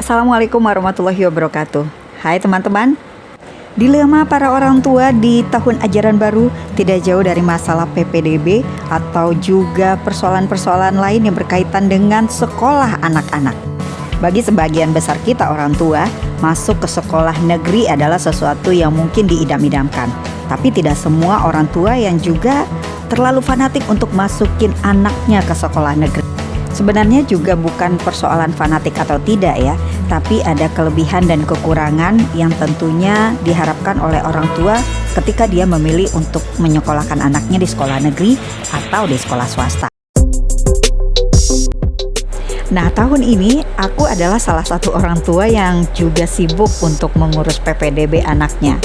Assalamualaikum warahmatullahi wabarakatuh. Hai teman-teman. Dilema para orang tua di tahun ajaran baru tidak jauh dari masalah PPDB atau juga persoalan-persoalan lain yang berkaitan dengan sekolah anak-anak. Bagi sebagian besar kita orang tua, masuk ke sekolah negeri adalah sesuatu yang mungkin diidam-idamkan. Tapi tidak semua orang tua yang juga terlalu fanatik untuk masukin anaknya ke sekolah negeri. Sebenarnya juga bukan persoalan fanatik atau tidak ya, tapi ada kelebihan dan kekurangan yang tentunya diharapkan oleh orang tua ketika dia memilih untuk menyekolahkan anaknya di sekolah negeri atau di sekolah swasta. Nah, tahun ini aku adalah salah satu orang tua yang juga sibuk untuk mengurus PPDB anaknya.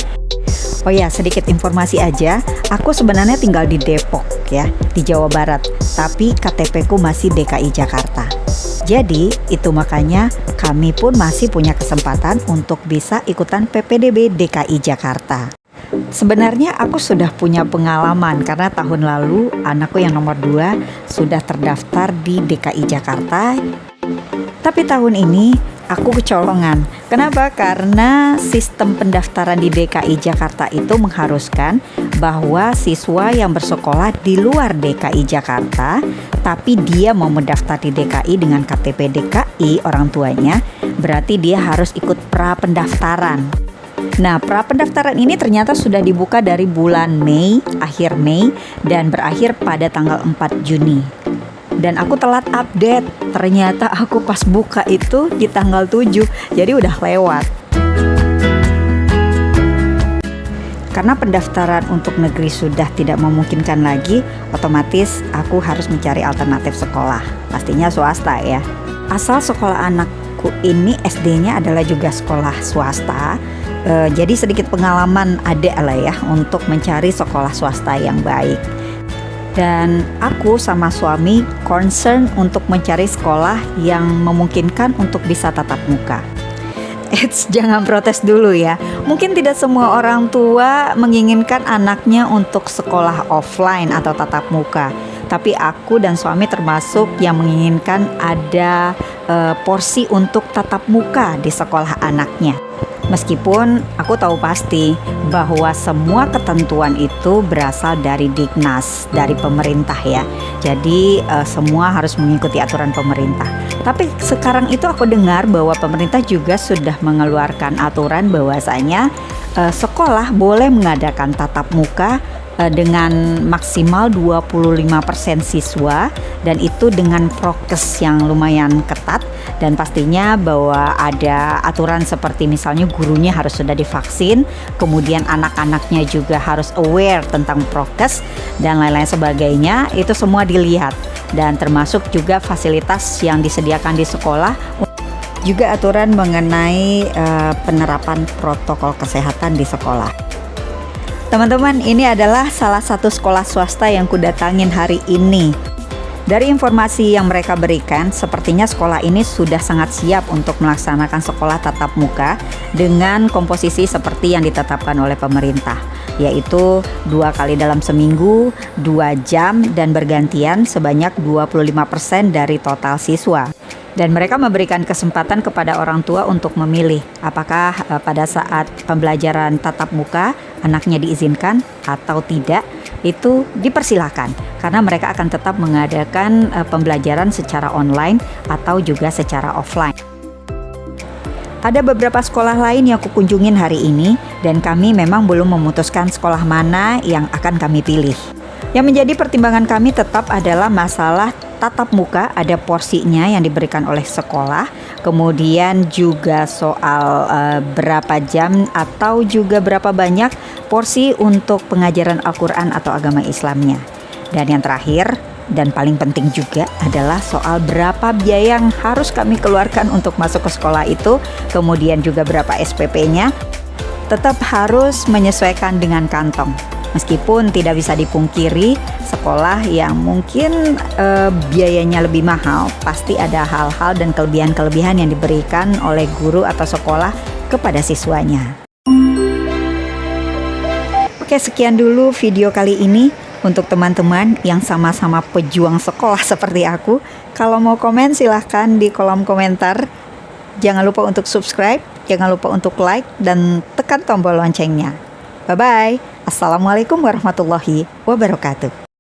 Oh ya, sedikit informasi aja, aku sebenarnya tinggal di Depok ya, di Jawa Barat, tapi KTP-ku masih DKI Jakarta. Jadi, itu makanya kami pun masih punya kesempatan untuk bisa ikutan PPDB DKI Jakarta. Sebenarnya aku sudah punya pengalaman karena tahun lalu anakku yang nomor 2 sudah terdaftar di DKI Jakarta. Tapi tahun ini aku kecolongan. Kenapa? Karena sistem pendaftaran di DKI Jakarta itu mengharuskan bahwa siswa yang bersekolah di luar DKI Jakarta, tapi dia mau mendaftar di DKI dengan KTP DKI orang tuanya, berarti dia harus ikut pra pendaftaran. Nah, pra pendaftaran ini ternyata sudah dibuka dari bulan Mei, akhir Mei, dan berakhir pada tanggal 4 Juni. Dan aku telat update, ternyata aku pas buka itu di tanggal 7, jadi udah lewat. Karena pendaftaran untuk negeri sudah tidak memungkinkan lagi, otomatis aku harus mencari alternatif sekolah, pastinya swasta ya. Asal sekolah anakku ini SD-nya adalah juga sekolah swasta, jadi sedikit pengalaman ada lah ya untuk mencari sekolah swasta yang baik. Dan aku sama suami concern untuk mencari sekolah yang memungkinkan untuk bisa tatap muka. Jangan protes dulu ya. Mungkin tidak semua orang tua menginginkan anaknya untuk sekolah offline atau tatap muka. Tapi aku dan suami termasuk yang menginginkan ada porsi untuk tatap muka di sekolah anaknya. Meskipun aku tahu pasti bahwa semua ketentuan itu berasal dari Dignas, dari pemerintah ya. Jadi semua harus mengikuti aturan pemerintah. Tapi sekarang itu aku dengar bahwa pemerintah juga sudah mengeluarkan aturan bahwasanya sekolah boleh mengadakan tatap muka dengan maksimal 25% siswa, dan itu dengan prokes yang lumayan ketat, dan pastinya bahwa ada aturan seperti misalnya gurunya harus sudah divaksin, kemudian anak-anaknya juga harus aware tentang prokes dan lain-lain sebagainya. Itu semua dilihat, dan termasuk juga fasilitas yang disediakan di sekolah, juga aturan mengenai penerapan protokol kesehatan di sekolah. Teman-teman, ini adalah salah satu sekolah swasta yang kudatangin hari ini. Dari informasi yang mereka berikan, sepertinya sekolah ini sudah sangat siap untuk melaksanakan sekolah tatap muka dengan komposisi seperti yang ditetapkan oleh pemerintah, yaitu 2 kali dalam seminggu, 2 jam, dan bergantian sebanyak 25% dari total siswa. Dan mereka memberikan kesempatan kepada orang tua untuk memilih apakah pada saat pembelajaran tatap muka anaknya diizinkan atau tidak. Itu dipersilakan karena mereka akan tetap mengadakan pembelajaran secara online atau juga secara offline. Ada beberapa sekolah lain yang aku kunjungin hari ini, dan kami memang belum memutuskan sekolah mana yang akan kami pilih. Yang menjadi pertimbangan kami tetap adalah masalah tatap muka, ada porsinya yang diberikan oleh sekolah, kemudian juga soal berapa jam atau juga berapa banyak porsi untuk pengajaran Al-Quran atau agama Islamnya. Dan yang terakhir dan paling penting juga adalah soal berapa biaya yang harus kami keluarkan untuk masuk ke sekolah itu, kemudian juga berapa SPP-nya. Tetap harus menyesuaikan dengan kantong. Meskipun tidak bisa dipungkiri, sekolah yang mungkin biayanya lebih mahal, pasti ada hal-hal dan kelebihan-kelebihan yang diberikan oleh guru atau sekolah kepada siswanya. Oke, sekian dulu video kali ini. Untuk teman-teman yang sama-sama pejuang sekolah seperti aku, kalau mau komen silahkan di kolom komentar. Jangan lupa untuk subscribe, jangan lupa untuk like, dan tekan tombol loncengnya. Bye-bye. Assalamualaikum warahmatullahi wabarakatuh.